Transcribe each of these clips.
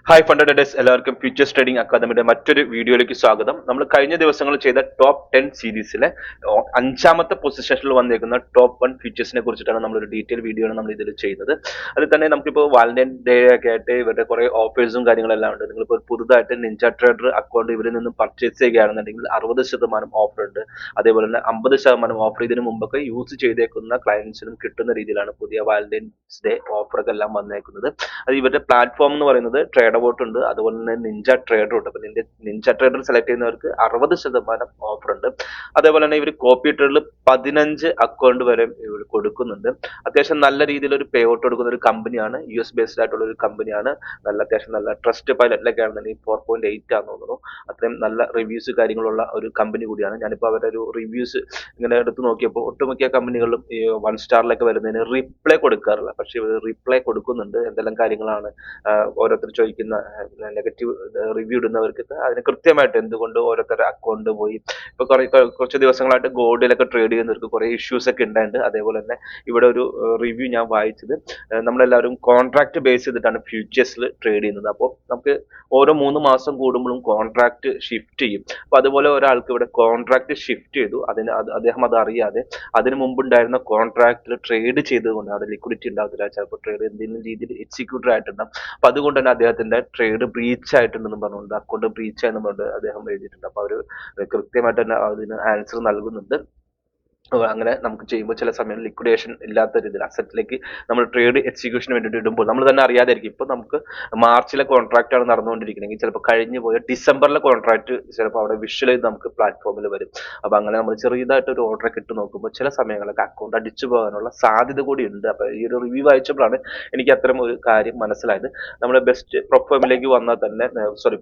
Hi ഫണ്ടഡേഴ്സ്, എല്ലാവർക്കും futures trading അക്കാദമിയുടെ മറ്റൊരു വീഡിയോയിലേക്ക് സ്വാഗതം. നമ്മൾ കഴിഞ്ഞ ദിവസങ്ങളിൽ ചെയ്ത ടോപ്പ് 10 സീരീസിലെ അഞ്ചാമത്തെ പൊസിഷനിൽ വന്നേക്കുന്ന ടോപ്പ് 1 ഫ്യൂച്ചേഴ്സിനെ കുറിച്ചിട്ടാണ് നമ്മളൊരു ഡീറ്റെയിൽ വീഡിയോ ആണ് നമ്മൾ ഇതിൽ ചെയ്യുന്നത്. അതിൽ തന്നെ നമുക്കിപ്പോൾ വാലന്റൈൻ ഡേ ഒക്കെ ആയിട്ട് ഇവരുടെ കുറെ ഓഫേഴ്സും കാര്യങ്ങളെല്ലാം ഉണ്ട്. നിങ്ങളിപ്പോൾ പുതുതായിട്ട് നിഞ്ച ട്രേഡർ അക്കൗണ്ട് ഇവരിൽ നിന്നും പർച്ചേസ് ചെയ്യുകയാണെന്നുണ്ടെങ്കിൽ 60% ഓഫർ ഉണ്ട്. അതേപോലെ തന്നെ 50% ഓഫർ ഇതിനു മുമ്പൊക്കെ യൂസ് ചെയ്തേക്കുന്ന ക്ലയൻസിനും കിട്ടുന്ന രീതിയിലാണ് പുതിയ വാലന്റൈൻസ് ഡേ ഓഫറൊക്കെ എല്ലാം വന്നേക്കുന്നത്. അത് ഇവരുടെ പ്ലാറ്റ്ഫോം എന്ന് പറയുന്നത് ട്രേഡബോട്ട് ഉണ്ട്, അതുപോലെ തന്നെ നിഞ്ച ട്രേഡർ ഉണ്ട്. അപ്പൊ നിഞ്ച ട്രേഡർ സെലക്ട് ചെയ്യുന്നവർക്ക് 60% ഓഫർ ഉണ്ട്. അതേപോലെ തന്നെ ഇവർ കോപ്പി ട്രേഡിൽ 15 അക്കൗണ്ട് വരെ ഇവർ കൊടുക്കുന്നുണ്ട്. അത്യാവശ്യം നല്ല രീതിയിൽ ഒരു പേ ഔട്ട് കൊടുക്കുന്ന ഒരു കമ്പനിയാണ്, US ബേസ്ഡ് ആയിട്ടുള്ള ഒരു കമ്പനിയാണ്. അത്യാവശ്യം നല്ല ട്രസ്റ്റ് പൈലറ്റിലൊക്കെ ആണെന്നുണ്ടെങ്കിൽ 4.8 ആണെന്ന് തോന്നുന്നു. അത്രയും നല്ല റിവ്യൂസ് കാര്യങ്ങളുള്ള ഒരു കമ്പനി കൂടിയാണ്. ഞാനിപ്പോൾ അവരുടെ ഒരു റിവ്യൂസ് ഇങ്ങനെ എടുത്ത് നോക്കിയപ്പോൾ ഒട്ടുമിക്ക കമ്പനികളിലും ഈ 1 സ്റ്റാറിലൊക്കെ വരുന്നതിന് റിപ്ലൈ കൊടുക്കാറില്ല, പക്ഷെ ഇവർ റിപ്ലൈ കൊടുക്കുന്നുണ്ട്. എന്തെല്ലാം കാര്യങ്ങളാണ് ഓരോരുത്തർ ചോദിക്കുന്ന നെഗറ്റീവ് റിവ്യൂ ഇടുന്നവർക്ക് അതിന് കൃത്യമായിട്ട് എന്തുകൊണ്ട് ഓരോരുത്തരുടെ അക്കൗണ്ട് പോയി. ഇപ്പൊ കുറച്ച് ദിവസങ്ങളായിട്ട് ഗോൾഡിലൊക്കെ ട്രേഡ് ചെയ്യുന്നവർക്ക് കുറെ ഇഷ്യൂസ് ഒക്കെ ഉണ്ടായിട്ടുണ്ട്. അതേപോലെ തന്നെ ഇവിടെ ഒരു റിവ്യൂ ഞാൻ വായിച്ചത്, നമ്മളെല്ലാവരും കോൺട്രാക്ട് ബേസ് ചെയ്തിട്ടാണ് ഫ്യൂച്ചേഴ്സിൽ ട്രേഡ് ചെയ്യുന്നത്. അപ്പോൾ നമുക്ക് ഓരോ 3 മാസം കൂടുമ്പോഴും കോൺട്രാക്ട് ഷിഫ്റ്റ് ചെയ്യും. അപ്പൊ അതുപോലെ ഒരാൾക്ക് ഇവിടെ കോൺട്രാക്ട് ഷിഫ്റ്റ് ചെയ്തു, അദ്ദേഹം അത് അറിയാതെ അതിന് മുമ്പുണ്ടായിരുന്ന കോൺട്രാക്റ്റിൽ ട്രേഡ് ചെയ്തുകൊണ്ട് അവിടെ ലിക്വിഡിറ്റി ഉണ്ടാകത്തില്ല, ചിലപ്പോൾ ട്രേഡ് എന്തെങ്കിലും രീതിയിൽ എക്സിക്യൂട്ടർ ആയിട്ടുണ്ടാകും. അപ്പൊ അതുകൊണ്ട് തന്നെ അദ്ദേഹത്തിന്റെ ട്രേഡ് ബ്രീച്ച് ആയിട്ടുണ്ടെന്ന് പറഞ്ഞുകൊണ്ട്, അക്കൗണ്ട് ബ്രീച്ച് ആയെന്ന് പറഞ്ഞുകൊണ്ട് അദ്ദേഹം എഴുതിയിട്ടുണ്ട്. അപ്പൊ അവര് കൃത്യമായിട്ട് തന്നെ അതിന് ആൻസർ നൽകുന്നുണ്ട്. അങ്ങനെ നമുക്ക് ചെയ്യുമ്പോൾ ചില സമയം ലിക്വിഡേഷൻ ഇല്ലാത്ത രീതിയിൽ അസറ്റിലേക്ക് നമ്മൾ ട്രേഡ് എക്സിക്യൂഷന് വേണ്ടിയിട്ട് ഇടുമ്പോൾ നമ്മൾ തന്നെ അറിയാതിരിക്കും. ഇപ്പൊ നമുക്ക് മാർച്ചിലെ കോൺട്രാക്ട് ആണ് നടന്നുകൊണ്ടിരിക്കണമെങ്കിൽ ചിലപ്പോൾ കഴിഞ്ഞു പോയ ഡിസംബറിലെ കോൺട്രാക്ട് ചിലപ്പോൾ അവിടെ വിഷ്വൽ ചെയ്ത് നമുക്ക് പ്ലാറ്റ്ഫോമിൽ വരും. അപ്പൊ അങ്ങനെ നമ്മൾ ചെറിയതായിട്ട് ഒരു ഓർഡർ ഒക്കെ ഇട്ട് നോക്കുമ്പോൾ ചില സമയങ്ങളൊക്കെ അക്കൗണ്ട് അടിച്ചു പോകാനുള്ള സാധ്യത കൂടി ഉണ്ട്. അപ്പൊ ഈ ഒരു റിവ്യൂ വായിച്ചപ്പോഴാണ് എനിക്ക് അത്തരം ഒരു കാര്യം മനസ്സിലായത്. നമ്മുടെ ബെസ്റ്റ് പ്രൊഫൈമിലേക്ക് വന്നാൽ തന്നെ,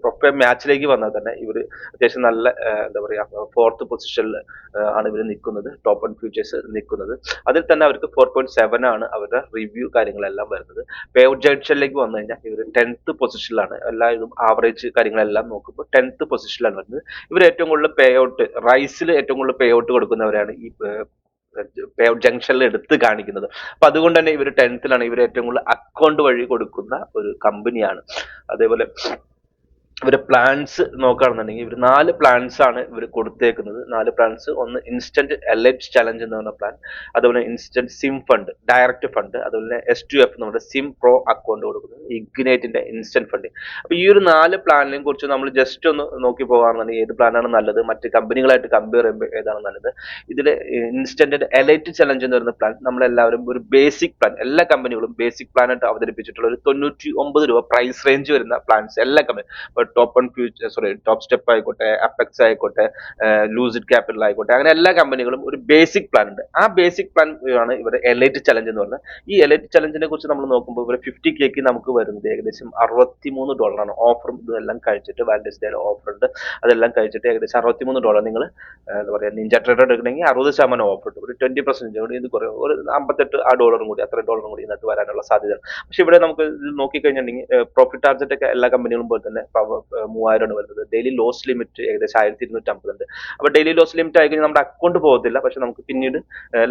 പ്രൊഫൈം മാച്ചിലേക്ക് വന്നാൽ തന്നെ ഇവർ അത്യാവശ്യം നല്ല എന്താ പറയാ 4th പൊസിഷനിൽ ആണ് ഇവർ നിൽക്കുന്നത്, ടോപ്പ് 1 ഫ്യൂച്ചേഴ്സ് നിൽക്കുന്നത്. അതിൽ തന്നെ അവർക്ക് 4.7 ആണ് അവരുടെ റിവ്യൂ കാര്യങ്ങളെല്ലാം വരുന്നത്. പേ ഔട്ട് ജംഗ്ഷനിലേക്ക് വന്നു കഴിഞ്ഞാൽ ഇവർ 10th പൊസിഷനിലാണ്. എല്ലാ ഇതും ആവറേജ് കാര്യങ്ങളെല്ലാം നോക്കുമ്പോൾ 10th പൊസിഷനിലാണ് വരുന്നത്. ഇവർ ഏറ്റവും കൂടുതൽ പേ ഔട്ട്, റൈസിൽ ഏറ്റവും കൂടുതൽ പേ ഔട്ട് കൊടുക്കുന്നവരാണ് ഈ പേ ഔട്ട് ജംഗ്ഷനിൽ എടുത്ത് കാണിക്കുന്നത്. അപ്പൊ അതുകൊണ്ട് തന്നെ ഇവർ 10th ഇവർ ഏറ്റവും കൂടുതൽ അക്കൗണ്ട് വഴി കൊടുക്കുന്ന ഒരു കമ്പനിയാണ്. അതേപോലെ ഇവര് പ്ലാൻസ് നോക്കുകയാണെന്നുണ്ടെങ്കിൽ ഇവർ 4 പ്ലാൻസ് ആണ് ഇവർ കൊടുത്തേക്കുന്നത്. 4 പ്ലാൻസ്, ഒന്ന് ഇൻസ്റ്റന്റ് എലൈറ്റ് ചലഞ്ച് എന്ന് പറഞ്ഞ പ്ലാൻ, അതുപോലെ instant SIM fund, direct fund, അതുപോലെ S2F നമ്മുടെ സിം പ്രോ അക്കൗണ്ട് കൊടുക്കുന്നത്, ഇഗ്നൈറ്റിന്റെ ഇൻസ്റ്റന്റ് ഫണ്ട്. അപ്പൊ ഈ ഒരു 4 പ്ലാനിനെ കുറിച്ച് നമ്മൾ ജസ്റ്റ് ഒന്ന് നോക്കി പോകുകയാണെന്നുണ്ടെങ്കിൽ ഏത് പ്ലാനാണ് നല്ലത്, മറ്റ് കമ്പനികളായിട്ട് കമ്പയർ ചെയ്യുമ്പോൾ ഏതാണ് നല്ലത്. ഇതിൽ ഇൻസ്റ്റന്റ് എലൈറ്റ് ചലഞ്ച് എന്ന് പറയുന്ന പ്ലാൻ നമ്മളെല്ലാവരും ഒരു ബേസിക് പ്ലാൻ, എല്ലാ കമ്പനികളും ബേസിക് പ്ലാൻ ആയിട്ട് അവതരിപ്പിച്ചിട്ടുള്ള ഒരു 99 രൂപ പ്രൈസ് റേഞ്ച് വരുന്ന പ്ലാൻസ് എല്ലാ company, top 1 future top step ആയിക്കോട്ടെ, അപ്പെക്സ് ആയിക്കോട്ടെ, ലൂസിഡ് ക്യാപിറ്റൽ ആയിക്കോട്ടെ, അങ്ങനെ എല്ലാ കമ്പനികളും ഒരു ബേസിക് പ്ലാൻ ഉണ്ട്. ആ ബേസിക് പ്ലാൻ ആണ് ഇവരുടെ എലൈറ്റ് ചലഞ്ച് എന്ന് പറഞ്ഞത്. ഈ എലൈറ്റ് ചലഞ്ചിനെ കുറിച്ച് നമ്മൾ നോക്കുമ്പോൾ ഇവർ 50K നമുക്ക് വരുന്നത് ഏകദേശം $63 ഓഫറും ഇതെല്ലാം കഴിച്ചിട്ട്. വാലന്റൈൻസ് ഡേ ഓഫർ ഉണ്ട്, അതെല്ലാം കഴിച്ചിട്ട് ഏകദേശം $63 നിങ്ങൾ എന്താ പറയുക നിഞ്ച ട്രേഡർ എടുക്കണമെങ്കിൽ 60% ഓഫർ ഉണ്ട്. ഒരു 20% കൂടി ഇത് കുറയും, ഒരു 58 ആ ഡോളറും കൂടി, അത്രയും ഡോളറും കൂടി ഇതിനകത്ത് വരാനുള്ള സാധ്യത. പക്ഷെ ഇവിടെ നമുക്ക് ഇത് നോക്കിക്കഴിഞ്ഞിട്ടുണ്ടെങ്കിൽ പ്രോഫിറ്റ് ടാർജറ്റ് ഒക്കെ എല്ലാ കമ്പനികളും പോലെ തന്നെ 3000 വരുന്നത്. ഡെയിലി ലോസ് ലിമിറ്റ് ഏകദേശം 1250 ഉണ്ട്. അപ്പൊ ഡെയിലി ലോസ് ലിമിറ്റ് ആയി കഴിഞ്ഞാൽ നമ്മുടെ അക്കൗണ്ട് പോകത്തില്ല, പക്ഷെ നമുക്ക് പിന്നീട്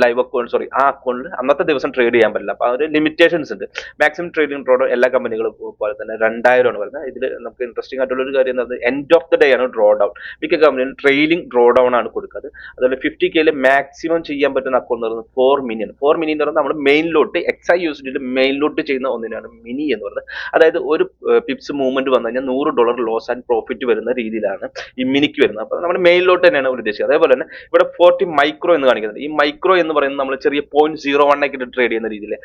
ലൈവ് അക്കൗണ്ട് ആ അക്കൗണ്ടിൽ അന്നത്തെ ദിവസം ട്രേഡ് ചെയ്യാൻ പറ്റില്ല. അപ്പൊ ഒരു ലിമിറ്റേഷൻസ് ഉണ്ട്. മാക്സിമം ട്രേഡിംഗ് ഡ്രോഡൗൺ എല്ലാ കമ്പനികളും പോലെ തന്നെ 2000 ആണ് വരുന്നത്. ഇതിൽ നമുക്ക് ഇൻട്രസ്റ്റിംഗ് ആയിട്ടുള്ള ഒരു കാര്യം എന്ന് പറയുന്നത് എൻഡ് ഓഫ് ദ ഡേ ആണ് ഡ്രോ ഡൗൺ. മിക്ക കമ്പനിയും ട്രെയിലിംഗ് ഡ്രോ ഡൗൺ ആണ് കൊടുക്കുന്നത്. അതുപോലെ 50K മാക്സിമം ചെയ്യാൻ പറ്റുന്ന അക്കൗണ്ട് എന്ന് പറയുന്നത് 4 മിനി. 4 മിനി എന്ന് പറയുന്നത് നമ്മൾ മെയിനിലോട്ട് XIUSD മെയിനിലോട്ട് ചെയ്യുന്ന ഒന്നിനാണ് മിനി എന്ന് പറയുന്നത്. അതായത് ഒരു പിപ്സ് മൂവ്മെന്റ് വന്നു കഴിഞ്ഞാൽ $100 ലോസ് ആൻഡ് പ്രോഫിറ്റ് വരുന്ന രീതിയിലാണ് ഈ മിനിക്ക് വരുന്നത്. അപ്പൊ നമ്മുടെ മെയിനിലോട്ട് തന്നെയാണ് ഉദ്ദേശിച്ചത്. അതേപോലെ തന്നെ ഇവിടെ 40 മൈക്രോ എന്ന് കാണിക്കുന്നത്. ഈ മൈക്രോ എന്ന് പറയുന്നത് നമ്മൾ ചെറിയ 0.01 ഒക്കെ ട്രേഡ് ചെയ്യുന്ന രീതിയിൽ,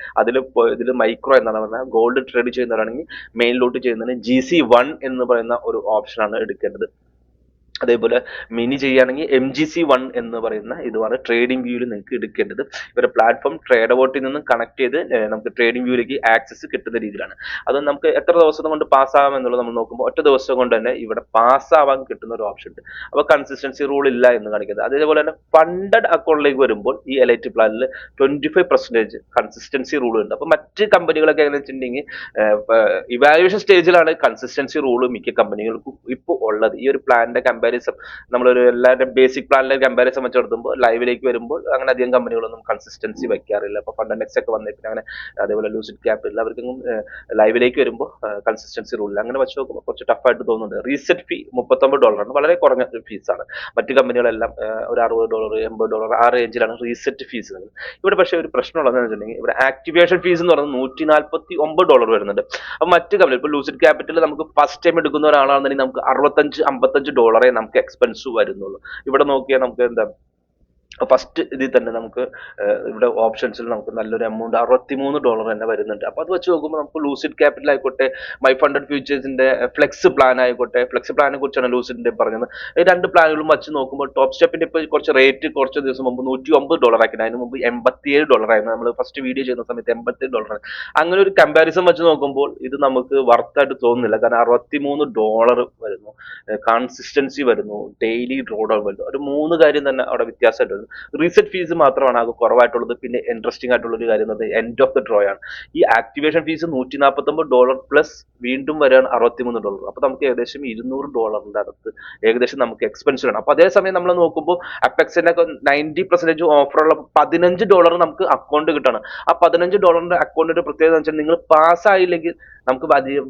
ഇതിൽ മൈക്രോ എന്നാണ് പറഞ്ഞാൽ ഗോൾഡ് ട്രേഡ് ചെയ്യുന്നവരാണെങ്കിൽ മെയിനിലോട്ട് ചെയ്യുന്നതിന് GC1 എന്ന് പറയുന്ന ഒരു ഓപ്ഷനാണ് എടുക്കേണ്ടത്. അതേപോലെ മിനി ചെയ്യുകയാണെങ്കിൽ MGC1 എന്ന് പറയുന്ന ഇതുമാണ് ട്രേഡിംഗ് വ്യൂവിൽ നിങ്ങൾക്ക് എടുക്കേണ്ടത്. ഇവരുടെ പ്ലാറ്റ്ഫോം ട്രേഡബോട്ടിൽ നിന്ന് കണക്ട് ചെയ്ത് നമുക്ക് ട്രേഡിംഗ് വ്യൂവിലേക്ക് ആക്സസ് കിട്ടുന്ന രീതിയിലാണ്. അത് നമുക്ക് എത്ര ദിവസം കൊണ്ട് പാസ്സാവാം എന്നുള്ളത് നമ്മൾ നോക്കുമ്പോൾ ഒറ്റ ദിവസം കൊണ്ട് തന്നെ ഇവിടെ പാസ്സാവാൻ കിട്ടുന്ന ഒരു ഓപ്ഷൻ ഉണ്ട്. അപ്പോൾ കൺസിസ്റ്റൻസി റൂൾ ഇല്ല എന്ന് കാണിക്കുന്നത്. അതേപോലെ തന്നെ ഫണ്ടഡ് അക്കൗണ്ടിലേക്ക് വരുമ്പോൾ ഈ എലൈറ്റ് പ്ലാനിൽ 25% കൺസിസ്റ്റൻസി റൂൾ ഉണ്ട്. അപ്പോൾ മറ്റ് കമ്പനികളൊക്കെ എങ്ങനെ വെച്ചിട്ടുണ്ടെങ്കിൽ ഇവാലുവേഷൻ സ്റ്റേജിലാണ് കൺസിസ്റ്റൻസി റൂൾ മിക്ക കമ്പനികൾക്കും ഇപ്പോൾ ഉള്ളത്. ഈ ഒരു പ്ലാനിന്റെ കമ്പാരിസൺ കമ്പാരിസം നമ്മളൊരു എല്ലാവരുടെ ബേസിക് പ്ലാനിലെ കമ്പാരിസം വെച്ച് നടത്തുമ്പോൾ ലൈവിലേക്ക് വരുമ്പോൾ അങ്ങനെ അധികം കമ്പനികളൊന്നും കൺസിസ്റ്റൻസി വെക്കാറില്ല. അപ്പൊ ഫണ്ടമെക്സ് ഒക്കെ വന്നേ പിന്നെ അങ്ങനെ അതേപോലെ ലൂസിഡ് ക്യാപിറ്റൽ അവർക്കൊന്നും ലൈവിലേക്ക് വരുമ്പോൾ കൺസിസ്റ്റൻസി റൂളിൽ അങ്ങനെ വെച്ച് നോക്കുമ്പോൾ കുറച്ച് ടഫായിട്ട് തോന്നുന്നുണ്ട്. റീസെറ്റ് ഫീ $39 വളരെ കുറഞ്ഞ ഫീസാണ്. മറ്റു കമ്പനികളെല്ലാം ഒരു $60, $80 ആ റേഞ്ചിലാണ് റീസെറ്റ് ഫീസ്. ഇവിടെ പക്ഷേ ഒരു പ്രശ്നമുള്ളതെന്ന് വെച്ചിട്ടുണ്ടെങ്കിൽ ഇവിടെ ആക്ടിവേഷൻ ഫീസ് എന്ന് പറയുന്നത് $149 വരുന്നുണ്ട്. അപ്പൊ മറ്റു കമ്പനി ഇപ്പൊ ലൂസിഡ് ക്യാപിറ്റൽ നമുക്ക് ഫസ്റ്റ് ടൈം എടുക്കുന്ന ഒരാളാണെന്നുണ്ടെങ്കിൽ നമുക്ക് $65-55 നമുക്ക് എക്സ്പെൻസ് വരുന്നുള്ളൂ. ഇവിടെ നോക്കിയാൽ നമുക്ക് എന്താ ഫസ്റ്റ് ഇതിൽ തന്നെ നമുക്ക് ഇവിടെ ഓപ്ഷൻസിൽ നമുക്ക് നല്ലൊരു എമൗണ്ട് $63 തന്നെ വരുന്നുണ്ട്. അപ്പൊ അത് വെച്ച് നോക്കുമ്പോൾ നമുക്ക് ലൂസിഡ് ക്യാപിറ്റൽ ആയിക്കോട്ടെ, മൈ ഫണ്ടഡ് ഫ്യൂച്ചേഴ്സിന്റെ ഫ്ലെക്സ് പ്ലാൻ ആയിക്കോട്ടെ, ഫ്ലെക്സ് പ്ലാനെ കുറിച്ചാണ് ലൂസിഡിന്റെ പറഞ്ഞത്. ഈ രണ്ട് പ്ലാനുകളും വെച്ച് നോക്കുമ്പോൾ ടോപ്പ് സ്റ്റെപ്പിന്റെ ഇപ്പൊ കുറച്ച് റേറ്റ് കുറച്ച് ദിവസം മുമ്പ് $109 ആക്കിയിട്ട് അതിന് മുമ്പ് $87 ആയിരുന്നു. നമ്മൾ ഫസ്റ്റ് വീഡിയോ ചെയ്യുന്ന സമയത്ത് $87. അങ്ങനെ ഒരു കമ്പാരിസൺ വെച്ച് നോക്കുമ്പോൾ ഇത് നമുക്ക് വർത്തായിട്ട് തോന്നുന്നില്ല. കാരണം $63 വരുന്നു, കൺസിസ്റ്റൻസി വരുന്നു, ഡെയിലി ഡ്രോഡൗൺ വരുന്നു. ഒരു മൂന്ന് കാര്യം തന്നെ അവിടെ വ്യത്യാസമായിട്ട് വരുന്നു. റീസെറ്റ് ഫീസ് മാത്രമാണ് അത് കുറവായിട്ടുള്ളത്. പിന്നെ ഇൻട്രസ്റ്റിംഗ് ആയിട്ടുള്ള ഒരു കാര്യം എന്നത് എൻഡ് ഓഫ് ദ ഡ്രോ ആണ്. ഈ ആക്ടിവേഷൻ ഫീസ് $149 പ്ലസ് വീണ്ടും വരാൻ $63. അപ്പൊ നമുക്ക് ഏകദേശം $200 അടുത്ത് ഏകദേശം നമുക്ക് എക്സ്പെൻസ് വേണം. അപ്പൊ അതേസമയം നമ്മൾ നോക്കുമ്പോൾ അപ്പെക്സിന്റെ 90% ഓഫറുള്ള $15 നമുക്ക് അക്കൗണ്ട് കിട്ടണം. ആ $15 അക്കൗണ്ടിന്റെ പ്രത്യേകത വെച്ചാൽ നിങ്ങൾ പാസ്സായില്ലെങ്കിൽ നമുക്ക്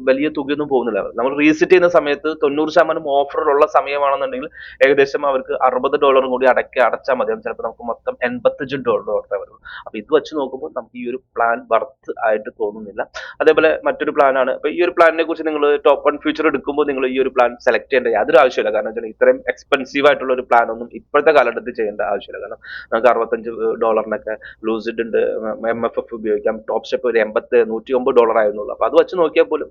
വലിയ തുകയൊന്നും പോകുന്നില്ല. നമ്മൾ റീസെറ്റ് ചെയ്യുന്ന സമയത്ത് 90% ഓഫറിലുള്ള സമയമാണെന്നുണ്ടെങ്കിൽ ഏകദേശം അവർക്ക് $60 കൂടി അടച്ചാൽ മതി. ചിലപ്പോൾ നമുക്ക് മൊത്തം $85 വരും. അപ്പൊ ഇത് വെച്ച് നോക്കുമ്പോൾ നമുക്ക് ഈ ഒരു പ്ലാൻ വർത്ത് ആയിട്ട് തോന്നുന്നില്ല. അതേപോലെ മറ്റൊരു പ്ലാനാണ്. അപ്പൊ ഈ ഒരു പ്ലാനിനെ കുറിച്ച് നിങ്ങൾ ടോപ്പ് 1 ഫ്യൂച്ചർ എടുക്കുമ്പോൾ നിങ്ങൾ ഈ ഒരു പ്ലാൻ സെലക്ട് ചെയ്യേണ്ട യാതൊരു ആവശ്യമില്ല. കാരണം വെച്ചാൽ ഇത്രയും എക്സ്പെൻസീവ് ആയിട്ടുള്ള ഒരു പ്ലാൻ ഒന്നും ഇപ്പോഴത്തെ കാലഘട്ടത്തിൽ ചെയ്യേണ്ട ആവശ്യമില്ല. കാരണം നമുക്ക് $65 ലൂസിഡ് ഉണ്ട്, MFF ഉപയോഗിക്കാം. ടോപ്പ് സ്റ്റെപ്പ് ഒരു $109 ആയിരുന്നുള്ളൂ. അപ്പൊ അത് വെച്ച് നോക്കിയാൽ പോലും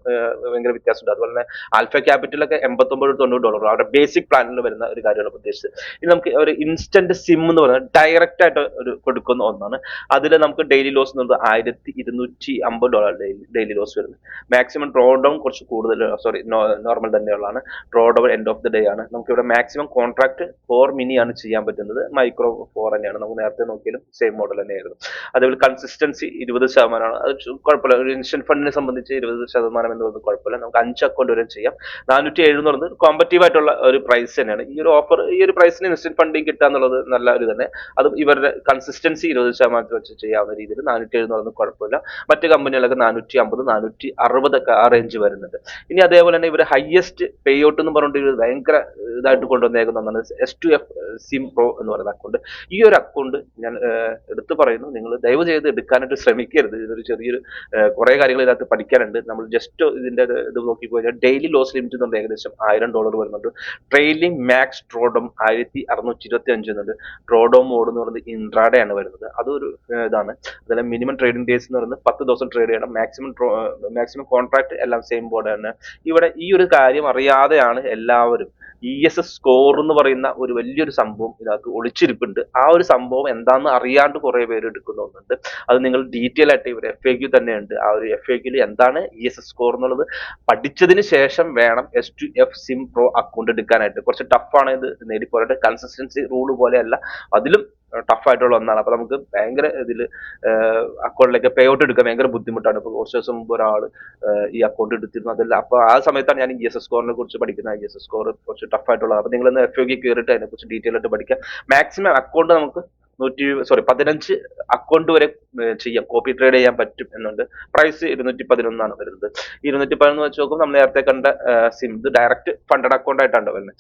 ഭയങ്കര വ്യത്യാസമുണ്ട്. അതുപോലെ തന്നെ ആൽഫ ക്യാപിറ്റലൊക്കെ $89-90 അവരുടെ ബേസിക് പ്ലാനിൽ വരുന്ന ഒരു കാര്യമാണ് ഉദ്ദേശിച്ചത്. ഇനി നമുക്ക് ഒരു ഇൻസ്റ്റന്റ് സിം എന്ന് പറയുന്നത് ഡയറക്റ്റ് ആയിട്ട് ഒരു കൊടുക്കുന്ന ഒന്നാണ്. അതിൽ നമുക്ക് ഡെയിലി ലോസ് എന്നുള്ളത് $1250 ഡെയിലി ലോസ് വരുന്നത്. മാക്സിമം ഡ്രോ ഡൗൺ കുറച്ച് കൂടുതൽ, സോറി നോർമൽ തന്നെയുള്ളതാണ്. Draw down end of the day ആണ്. നമുക്ക് ഇവിടെ മാക്സിമം കോൺട്രാക്ട് 4 മിനി ആണ് ചെയ്യാൻ പറ്റുന്നത്. മൈക്രോ 4 തന്നെയാണ്. നമുക്ക് നേരത്തെ നോക്കിയാലും സെയിം മോഡൽ തന്നെയായിരുന്നു. അതേപോലെ കൺസിസ്റ്റൻസി 20% അത് കുഴപ്പമില്ല. ഒരു ഇൻസ്റ്റന്റ് ഫണ്ടിനെ സംബന്ധിച്ച് 20% എന്ന് പറയുന്നത് കുഴപ്പമില്ല. നമുക്ക് 5 അക്കൗണ്ട് വരെ ചെയ്യാം. 407 എന്ന് പറയുന്നത് കോമ്പറ്റീവ് ആയിട്ടുള്ള ഒരു പ്രൈസ് തന്നെയാണ്. ഈ ഒരു ഓഫർ ഈ ഒരു പ്രൈസിന് ഇൻസ്റ്റന്റ് ഫണ്ടിങ് കിട്ടുക എന്നുള്ളത് നല്ല ഒരു തന്നെ. അതും ഇവരുടെ കൺസിസ്റ്റൻസി 20% വെച്ച് ചെയ്യാവുന്ന രീതിയിൽ 407 എന്ന് പറയുന്നത് കുഴപ്പമില്ല. മറ്റു കമ്പനികളൊക്കെ 450, 460 ഒക്കെ ആ റേഞ്ച് വരുന്നുണ്ട്. ഇനി അതേപോലെ തന്നെ ഇവർ ഹയസ്റ്റ് പേ ഔട്ട് എന്ന് പറഞ്ഞിട്ട് ഭയങ്കര ഇതായിട്ട് കൊണ്ടുവന്നേക്കുന്ന ഒന്നാണ് S2F സിം പ്രോ എന്ന് പറയുന്ന അക്കൗണ്ട്. ഈ ഒരു അക്കൗണ്ട് ഞാൻ എടുത്തു പറയുന്നു, നിങ്ങൾ ദയവ് ചെയ്ത് എടുക്കാനായിട്ട് ശ്രമിക്കരുത്. ഇതൊരു ചെറിയൊരു കുറെ കാര്യങ്ങൾ ഇതിനകത്ത് പഠിക്കാനുണ്ട്. നമ്മൾ ജസ്റ്റ് ഇതിന്റെ ഇത് നോക്കി പോയാൽ ഡെയിലി ലോസ് ലിമിറ്റ് എന്നുണ്ട് ഏകദേശം $1000 വരുന്നുണ്ട്. ട്രെയിലിംഗ് മാക്സ് ഡ്രോഡോം 1625 എന്നുണ്ട്. ഡ്രോഡോം മോഡ് എന്ന് പറയുന്നത് ഇൻട്രാഡേ ആണ് വരുന്നത്. അതൊരു ഇതാണ്. അതുപോലെ മിനിമം ട്രേഡിംഗ് ഡേയ്സ് എന്ന് പറയുന്നത് 10 ദിവസം ട്രേഡ് ചെയ്യണം. മാക്സിമം കോൺട്രാക്ട് എല്ലാം സെയിം ബോർഡ് തന്നെ. ഇവിടെ ഈ ഒരു കാര്യം അറിയാതെയാണ് എല്ലാവരും ESS സ്കോർ എന്ന് പറയുന്ന ഒരു വലിയൊരു സംഭവം ഇതിനകത്ത് ഒളിച്ചിരിപ്പുണ്ട്. ആ ഒരു സംഭവം എന്താണെന്ന് അറിയാണ്ട് കുറെ പേര് എടുക്കുന്നുണ്ട്. അത് നിങ്ങൾ ഡീറ്റെയിൽ ആയിട്ട് ഇവർ FAQ തന്നെയുണ്ട്. ആ ഒരു FAQ എന്താണ് ESS സ്കോർ എന്നുള്ളത് പഠിച്ചതിന് ശേഷം വേണം S2F സിം പ്രോ അക്കൗണ്ട് എടുക്കാനായിട്ട്. കുറച്ച് ടഫാണ് ഇത് നേടിപ്പോരായിട്ട്. കൺസിസ്റ്റൻസി റൂള് പോലെയല്ല, അതിലും ടഫായിട്ടുള്ള ഒന്നാണ്. അപ്പൊ നമുക്ക് ഭയങ്കര ഇതിൽ അക്കൗണ്ടിലേക്ക് പേ ഔട്ട് എടുക്കാൻ ഭയങ്കര ബുദ്ധിമുട്ടാണ്. ഇപ്പൊ കുറച്ച് ദിവസം മുമ്പ് ഒരാൾ ഈ അക്കൗണ്ട് എടുത്തിരുന്നു. അതല്ല, അപ്പൊ ആ സമയത്താണ് ഞാൻ ESS സ്കോറിനെ കുറിച്ച് പഠിക്കുന്നത്. ESS സ്കോർ കുറച്ച് ടഫായിട്ടുള്ളത്. അപ്പൊ നിങ്ങൾ FAQ കയറിയിട്ട് അതിനെ കുറിച്ച് ഡീറ്റെയിൽ ആയിട്ട് പഠിക്കാം. മാക്സിമം അക്കൗണ്ട് നമുക്ക് 15 അക്കൗണ്ട് വരെ ചെയ്യാം, കോപ്പി ട്രേഡ് ചെയ്യാൻ പറ്റും എന്നുണ്ട്. പ്രൈസ് 211 വരുന്നത്. 211 വെച്ച് നോക്കുമ്പോൾ നമ്മൾ നേരത്തെ കണ്ട സിം ഇത് ഡയറക്റ്റ് ഫണ്ടഡ് അക്കൗണ്ട് ആയിട്ടാണ് വരുന്നത്.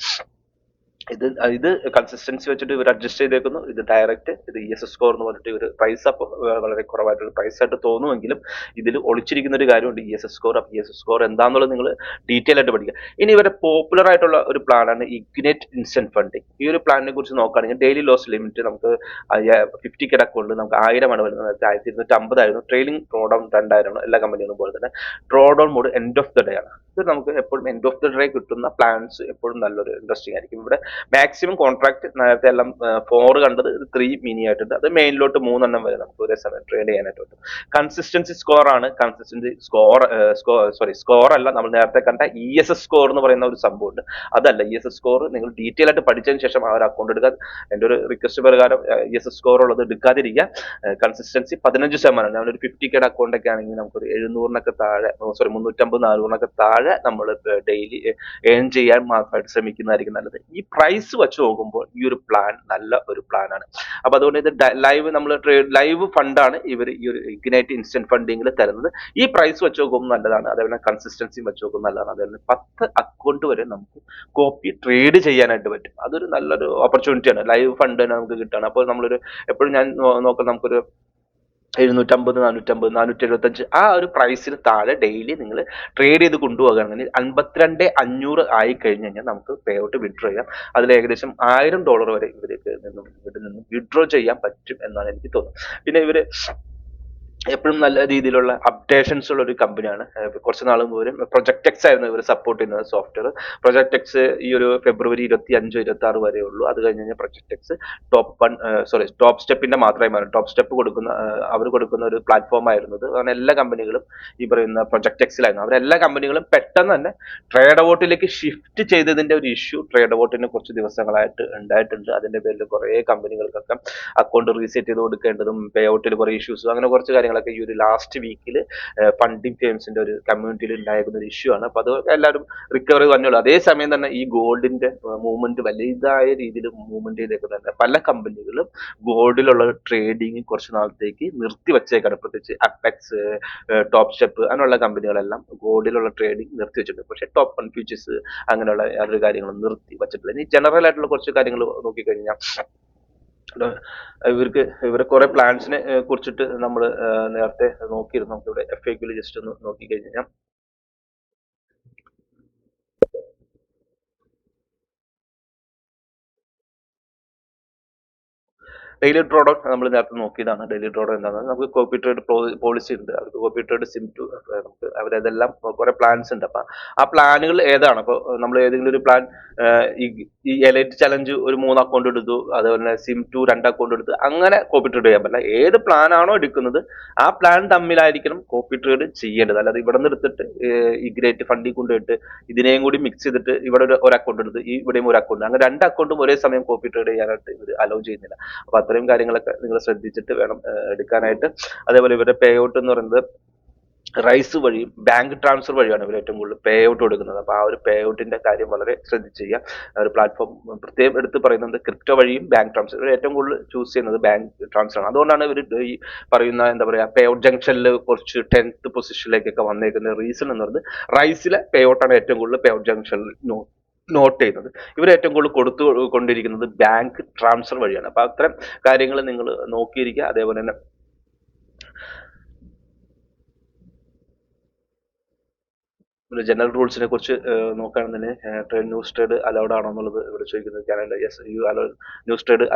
ഇത് കൺസിസ്റ്റൻസി വെച്ചിട്ട് ഇവർ അഡ്ജസ്റ്റ് ചെയ്തേക്കുന്നു. ഇത് ഡയറക്റ്റ്, ഇത് ESS സ്കോർ എന്ന് പറഞ്ഞിട്ട് ഇവർ പ്രൈസ് അപ്പോൾ വളരെ കുറവായിട്ടുള്ള പ്രൈസ് ആയിട്ട് തോന്നുമെങ്കിലും ഇതിൽ ഒളിച്ചിരിക്കുന്ന ഒരു കാര്യമുണ്ട് ESS സ്കോർ. അപ്പോൾ ESS സ്കോർ എന്താണെന്നുള്ളത് നിങ്ങൾ ഡീറ്റെയിൽ ആയിട്ട് പഠിക്കുക. ഇനി ഇവരുടെ പോപ്പുലർ ആയിട്ടുള്ള ഒരു പ്ലാനാണ് ഇഗ്നേറ്റ് ഇൻസ്റ്റന്റ് ഫണ്ടിങ്. ഈ ഒരു പ്ലാനിനെ കുറിച്ച് നോക്കുകയാണെങ്കിൽ ഡെയിലി ലോസ് ലിമിറ്റ് നമുക്ക് 50K അക്കൗണ്ട് നമുക്ക് 1000 ആണ് വരുന്നത്. 1250 ആയിരുന്നു. ട്രെയിലിംഗ് ഡ്രോ ഡൗൺ 2000 ആണ് എല്ലാ കമ്പനികളും പോലെ തന്നെ. Draw down mode end of the day ആണ്. ഇത് നമുക്ക് എപ്പോഴും എൻഡ് ഓഫ് ദ ഡേ കിട്ടുന്ന പ്ലാൻസ് എപ്പോഴും നല്ലൊരു ഇൻട്രസ്റ്റിംഗ് ആയിരിക്കും. ഇവിടെ മാക്സിമം കോൺട്രാക്ട് നേരത്തെ എല്ലാം 4 കണ്ടത് 3 മിനി ആയിട്ടുണ്ട്. അത് മെയിനിലോട്ട് 3 വരെ നമുക്ക് ഒരേ സമയം ട്രേഡ് ചെയ്യാനായിട്ട് പറ്റും. കൺസിസ്റ്റൻസി സ്കോർ ആണ്. കൺസിസ്റ്റൻസി സ്കോർ അല്ല, നമ്മൾ നേരത്തെ കണ്ട ESS സ്കോർ എന്ന് പറയുന്ന ഒരു സംഭവമുണ്ട്. അതല്ല, ESS സ്കോർ നിങ്ങൾ ഡീറ്റെയിൽ ആയിട്ട് പഠിച്ചതിന് ശേഷം ആ ഒരു അക്കൗണ്ട് എടുക്കുക. എൻ്റെ ഒരു റിക്വസ്റ്റ് പ്രകാരം ESS സ്കോർ ഉള്ളത് എടുക്കാതിരിക്കുക. കൺസിസ്റ്റൻസി 15%. ഞാനൊരു 50K അക്കൗണ്ട് ഒക്കെ ആണെങ്കിൽ നമുക്കൊരു 700 താഴെ, 350-400 താഴെ താഴെ നമ്മൾ ഡെയിലി ഏൺ ചെയ്യാൻ മാത്രമായിട്ട് ശ്രമിക്കുന്നതായിരിക്കും നല്ലത്. ഈ പ്രൈസ് വെച്ച് നോക്കുമ്പോൾ ഈ ഒരു പ്ലാൻ നല്ല ഒരു പ്ലാനാണ്. അപ്പൊ അതുകൊണ്ട് ഇത് ലൈവ് നമ്മൾ ലൈവ് ഫണ്ടാണ് ഇവർ ഈ ഒരു ഇഗ്നൈറ്റ് ഇൻസ്റ്റന്റ് ഫണ്ടിങ്ങിൽ തരുന്നത്. ഈ പ്രൈസ് വെച്ച് നോക്കുമ്പോൾ നല്ലതാണ്, അതേപോലെ കൺസിസ്റ്റൻസി വെച്ച് നോക്കുമ്പോൾ നല്ലതാണ്. അതേപോലെ 10 അക്കൗണ്ട് വരെ നമുക്ക് കോപ്പി ട്രേഡ് ചെയ്യാനായിട്ട് പറ്റും. അതൊരു നല്ലൊരു ഓപ്പർച്യൂണിറ്റിയാണ്. ലൈവ് ഫണ്ട് തന്നെ നമുക്ക് കിട്ടുകയാണ്. അപ്പോൾ നമ്മളൊരു എപ്പോഴും ഞാൻ നോക്കാം, നമുക്കൊരു 750, 450, 475 ആ ഒരു പ്രൈസിന് താഴെ ഡെയിലി നിങ്ങൾ ട്രേഡ് ചെയ്ത് കൊണ്ടുപോകുകയാണെങ്കിൽ 52,500 ആയി കഴിഞ്ഞ് കഴിഞ്ഞാൽ നമുക്ക് പേ ഔട്ട് വിഡ്രോ ചെയ്യാം. അതിൽ ഏകദേശം $1000 വരെ ഇവിടെ നിന്നും വിഡ്രോ ചെയ്യാൻ പറ്റും എന്നാണ് എനിക്ക് തോന്നുന്നത്. പിന്നെ ഇവര് എപ്പോഴും നല്ല രീതിയിലുള്ള അപ്ഡേഷൻസ് ഉള്ള ഒരു കമ്പനിയാണ്. കുറച്ച് നാൾ മുമ്പ് പ്രൊജക്ട് എക്സ് ആയിരുന്നു ഇവർ സപ്പോർട്ട് ചെയ്യുന്നത് സോഫ്റ്റ്വെയർ. പ്രൊജക്ട് എക്സ് ഈ ഒരു ഫെബ്രുവരി 25, 26 വരെ ഉള്ളൂ. അത് കഴിഞ്ഞ് കഴിഞ്ഞാൽ പ്രൊജക്ട് എക്സ് ടോപ്പ് സ്റ്റെപ്പിന്റെ മാത്രമായി മാറും. ടോപ്പ് സ്റ്റെപ്പ് അവർ കൊടുക്കുന്ന ഒരു പ്ലാറ്റ്ഫോം ആയിരുന്നു അത്. അങ്ങനെ എല്ലാ കമ്പനികളും ഈ പറയുന്ന പ്രൊജക്ട് എക്സിലായിരുന്നു. അവരെല്ലാ കമ്പനികളും പെട്ടെന്ന് തന്നെ ട്രേഡ് അവോട്ടിലേക്ക് ഷിഫ്റ്റ് ചെയ്തതിന്റെ ഒരു ഇഷ്യൂ ട്രേഡ് അവോട്ടിന് കുറച്ച് ദിവസങ്ങളായിട്ട് ഉണ്ടായിട്ടുണ്ട്. അതിന്റെ പേരിൽ കുറെ കമ്പനികൾക്കൊക്കെ അക്കൗണ്ട് റീസെറ്റ് ചെയ്ത് കൊടുക്കേണ്ടതും പേ ഔട്ടിൽ കുറെ ഇഷ്യൂസും അങ്ങനെ കുറച്ച് കാര്യങ്ങളൊക്കെ ഈ ഒരു ലാസ്റ്റ് വീക്കിൽ ഫണ്ടിങ് ഫേംസിന്റെ ഒരു കമ്മ്യൂണിറ്റിയിൽ ഉണ്ടായിരുന്ന ഒരു ഇഷ്യൂ ആണ്. അപ്പൊ അത് എല്ലാവരും റിക്കവറി തന്നെയുള്ളൂ. അതേസമയം തന്നെ ഈ ഗോൾഡിന്റെ മൂവ്മെന്റ് വലുതായ രീതിയിൽ മൂവ്മെന്റ് ചെയ്തേക്കുന്നുണ്ട്. പല കമ്പനികളും ഗോൾഡിലുള്ള ട്രേഡിങ് കുറച്ച് നാളത്തേക്ക് നിർത്തി വെച്ചേക്കാണ്. പ്രത്യേകിച്ച് അപ്പെക്സ്, ടോപ്പ് സ്റ്റെപ്പ് അങ്ങനെയുള്ള കമ്പനികളെല്ലാം ഗോൾഡിലുള്ള ട്രേഡിങ് നിർത്തി വെച്ചിട്ടുണ്ട്. പക്ഷേ ടോപ്പ് വൺ ഫ്യൂച്ചേഴ്സ് അങ്ങനെയുള്ള യാതൊരു കാര്യങ്ങളും നിർത്തി വെച്ചിട്ടില്ല. ഇനി ജനറൽ ആയിട്ടുള്ള കുറച്ച് കാര്യങ്ങൾ നോക്കിക്കഴിഞ്ഞാൽ ഇവരെ കുറെ പ്ലാൻസിനെ കുറിച്ചിട്ട് നമ്മൾ നേരത്തെ നോക്കിയിരുന്നു. നമുക്ക് ഇവിടെ FAQ ജസ്റ്റ് ഒന്ന് നോക്കിക്കഴിഞ്ഞാൽ ഡെയിലി ഡ്രോഡൗൺ നമ്മൾ നേരത്തെ നോക്കിയതാണ്. ഡെയിലി ഡ്രോഡൗൺ എന്താണെന്ന് നമുക്ക് കോപ്പി ട്രേഡ് പോളിസി ഉണ്ട്. അവർക്ക് കോപ്പി ട്രേഡ് സിം2 നമുക്ക് അവരതെല്ലാം കുറെ പ്ലാൻസ് ഉണ്ട്. അപ്പൊ ആ പ്ലാനുകൾ ഏതാണ്? അപ്പോൾ നമ്മൾ ഏതെങ്കിലും ഒരു പ്ലാൻ ഈ എലൈറ്റ് ചലഞ്ച് ഒരു 3 അക്കൗണ്ട് എടുത്തു, അതുപോലെ സിം2 2 അക്കൗണ്ട് എടുത്ത് അങ്ങനെ കോപ്പി ട്രേഡ് ചെയ്യാൻ പറ്റില്ല. ഏത് പ്ലാൻ ആണോ എടുക്കുന്നത് ആ പ്ലാൻ തമ്മിലായിരിക്കണം കോപ്പി ട്രേഡ് ചെയ്യേണ്ടത്. അല്ലാതെ ഇവിടെ നിന്ന് എടുത്തിട്ട് ഈ ഗ്രേറ്റ് ഫണ്ടിൽ കൊണ്ടുപോയിട്ട് ഇതിനെയും കൂടി മിക്സ് ചെയ്തിട്ട് ഇവിടെ ഒരു അക്കൗണ്ട് എടുത്ത് ഇവിടെയും ഒരു അക്കൗണ്ട്, അങ്ങനെ 2 അക്കൗണ്ടും ഒരേ സമയം കോപ്പി ട്രേഡ് ചെയ്യാനായിട്ട് ഇവർ അലോ ചെയ്യുന്നില്ല. അപ്പൊ അത്രയും കാര്യങ്ങളൊക്കെ നിങ്ങൾ ശ്രദ്ധിച്ചിട്ട് വേണം എടുക്കാനായിട്ട്. അതേപോലെ ഇവരുടെ പേ ഔട്ട് എന്ന് പറയുന്നത് റൈസ് വഴിയും ബാങ്ക് ട്രാൻസ്ഫർ വഴിയാണ് ഇവർ ഏറ്റവും കൂടുതൽ പേ ഔട്ട് കൊടുക്കുന്നത്. അപ്പൊ ആ ഒരു പേ ഔട്ടിന്റെ കാര്യം വളരെ ശ്രദ്ധിച്ച് ചെയ്യുക. ഒരു പ്ലാറ്റ്ഫോം പ്രത്യേകം എടുത്ത് പറയുന്നത് ക്രിപ്റ്റോ വഴിയും ബാങ്ക് ട്രാൻസ്ഫർ. ഇവർ ഏറ്റവും കൂടുതൽ ചൂസ് ചെയ്യുന്നത് ബാങ്ക് ട്രാൻസ്ഫർ ആണ്. അതുകൊണ്ടാണ് ഇവർ ഈ പറയുന്ന എന്താ പറയാ പേ ഔട്ട് ജംഗ്ഷനിൽ കുറച്ച് 10th പൊസിഷനിലേക്കൊക്കെ വന്നേക്കുന്ന റീസൺ എന്ന് പറയുന്നത് റൈസിലെ പേ ഔട്ടാണ് ഏറ്റവും കൂടുതൽ പേ ഔട്ട് ജംഗ്ഷനിൽ നോട്ട് ചെയ്യുന്നത്. ഇവർ ഏറ്റവും കൂടുതൽ കൊണ്ടിരിക്കുന്നത് ബാങ്ക് ട്രാൻസ്ഫർ വഴിയാണ്. അപ്പൊ അത്തരം കാര്യങ്ങൾ നിങ്ങൾ നോക്കിയിരിക്കുക. അതേപോലെ തന്നെ ജനറൽ റൂൾസിനെ കുറിച്ച് നോക്കുകയാണെന്നുണ്ടെങ്കിൽ ന്യൂസ് ട്രേഡ് അലൗഡ് ആണോ എന്നുള്ളത് ഇവിടെ ചോദിക്കുന്നത്. Canada yes news trade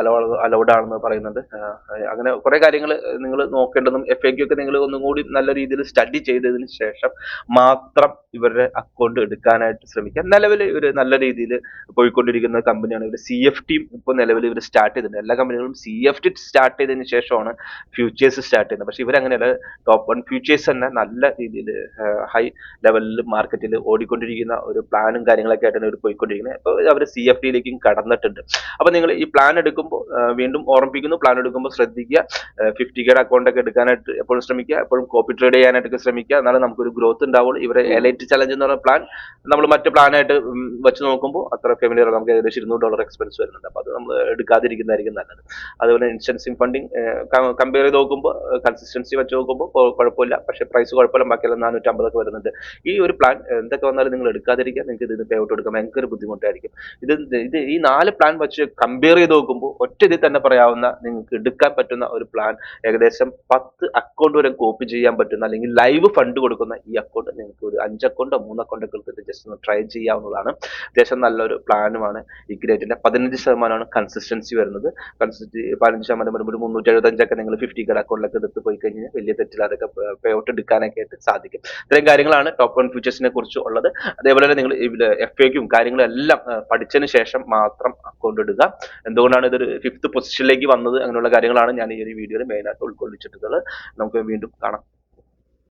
allowed ആണെന്ന് പറയുന്നുണ്ട്. അങ്ങനെ കുറെ കാര്യങ്ങൾ നിങ്ങൾ നോക്കേണ്ടതും FAQ ഒക്കെ നിങ്ങൾ ഒന്നും കൂടി നല്ല രീതിയിൽ സ്റ്റഡി ചെയ്തതിന് ശേഷം മാത്രം ഇവരുടെ അക്കൗണ്ട് എടുക്കാനായിട്ട് ശ്രമിക്കുക. നിലവിൽ ഇവർ നല്ല രീതിയിൽ പോയിക്കൊണ്ടിരിക്കുന്ന കമ്പനിയാണ്. ഇവർ CFT ഇപ്പോൾ നിലവിൽ ഇവർ സ്റ്റാർട്ട് ചെയ്തിട്ടുണ്ട്. എല്ലാ കമ്പനികളും CFT സ്റ്റാർട്ട് ചെയ്തതിന് ശേഷമാണ് ഫ്യൂച്ചേഴ്സ് സ്റ്റാർട്ട് ചെയ്യുന്നത്. പക്ഷെ ഇവരങ്ങനെയല്ല, ടോപ്പ് വൺ ഫ്യൂച്ചേഴ്സ് തന്നെ നല്ല രീതിയിൽ ഹൈ ലെവലിൽ മാർക്കറ്റിൽ ഓടിക്കൊണ്ടിരിക്കുന്ന ഒരു പ്ലാനും കാര്യങ്ങളൊക്കെ ആയിട്ടാണ് ഇവർ പോയിക്കൊണ്ടിരിക്കുന്നത്. അപ്പോൾ അവർ CFTയിലേക്കും കടന്നിട്ടുണ്ട്. അപ്പൊ നിങ്ങൾ ഈ പ്ലാൻ എടുക്കുമ്പോൾ വീണ്ടും ഓർമ്മിപ്പിക്കുന്നു, പ്ലാൻ എടുക്കുമ്പോൾ ശ്രദ്ധിക്കുക. 50K അക്കൗണ്ട് ഒക്കെ എടുക്കാനായിട്ട് എപ്പോഴും ശ്രമിക്കുക. എപ്പോഴും കോപ്പി ട്രേഡ് ചെയ്യാനായിട്ടൊക്കെ ശ്രമിക്കുക. എന്നാലും നമുക്കൊരു ഗ്രോത്ത് ഉണ്ടാവുള്ളൂ. ഇവരെ എലൈറ്റ് ചലഞ്ച് എന്ന് പറയുന്ന പ്ലാൻ നമ്മൾ മറ്റു പ്ലാനായിട്ട് വെച്ച് നോക്കുമ്പോൾ അത്ര ഫെമിലിയർ, നമുക്ക് ഏകദേശം $200 എക്സ്പെൻസ് വരുന്നുണ്ട്. അപ്പൊ അത് നമ്മൾ എടുക്കാതിരിക്കുന്നതായിരിക്കും നല്ലത്. അതുപോലെ ഇൻസ്റ്റൻസിങ് ഫണ്ടിങ് കമ്പയർ ചെയ്ത് നോക്കുമ്പോൾ കൺസിസ്റ്റൻസി വെച്ച് നോക്കുമ്പോൾ കുഴപ്പമില്ല. പക്ഷെ പ്രൈസ് കുഴപ്പമില്ല. ബാക്കിയെല്ലാം 450 ഒക്കെ വരുന്നുണ്ട്. ഈ ഒരു പ്ലാൻ എന്തൊക്കെ വന്നാലും നിങ്ങൾ എടുക്കാതിരിക്കുക. നിങ്ങൾക്ക് ഇതിന് പേ ഔട്ട് എടുക്കാൻ ഭയങ്കര ബുദ്ധിമുട്ടായിരിക്കും. ഈ 4 പ്ലാൻ വെച്ച് കമ്പയർ ചെയ്ത് നോക്കുമ്പോൾ ഒറ്റ ഇതിൽ തന്നെ പറയാവുന്ന നിങ്ങൾക്ക് എടുക്കാൻ പറ്റുന്ന ഒരു പ്ലാൻ ഏകദേശം 10 അക്കൗണ്ട് വരെ കോപ്പി ചെയ്യാൻ പറ്റുന്ന അല്ലെങ്കിൽ ലൈവ് ഫണ്ട് കൊടുക്കുന്ന ഈ അക്കൗണ്ട് നിങ്ങൾക്ക് ഒരു 5 അക്കൗണ്ടോ 3 അക്കൗണ്ടോ എടുത്തിട്ട് ജസ്റ്റ് ഒന്ന് ട്രൈ ചെയ്യാവുന്നതാണ്. അത്യാവശ്യം നല്ലൊരു പ്ലാനുമാണ്. ഈ ഗ്രേറ്റിന്റെ 15% കൺസിസ്റ്റൻസി വരുന്നത്. 15% വരുമ്പോൾ ഒരു 375 ഒക്കെ നിങ്ങൾ 50K അക്കൗണ്ടിലൊക്കെ എടുത്ത് പോയി കഴിഞ്ഞാൽ വലിയ തെറ്റില്ലാതൊക്കെ പേ ഔട്ട് എടുക്കാനൊക്കെ ആയിട്ട് സാധിക്കും. ഇത്രയും കാര്യങ്ങളാണ് ടോപ്പ് വൺ ഫ്യൂച്ചേഴ്സിനെ കുറിച്ച് ഉള്ളത്. അതേപോലെ തന്നെ നിങ്ങൾ FAQയും കാര്യങ്ങളും എല്ലാം പഠിച്ചതിന് ശേഷം മാത്രം അക്കൗണ്ട് എടുക്കുക. എന്തുകൊണ്ടാണ് ഇതൊരു 5th പൊസിഷനിലേക്ക് വന്നത്, അങ്ങനെയുള്ള കാര്യങ്ങളാണ് ഞാൻ ഈ ഒരു വീഡിയോയിൽ മെയിനായിട്ട് ഉൾക്കൊള്ളിച്ചിട്ടുള്ളത്. നമുക്ക് വീണ്ടും കാണാം.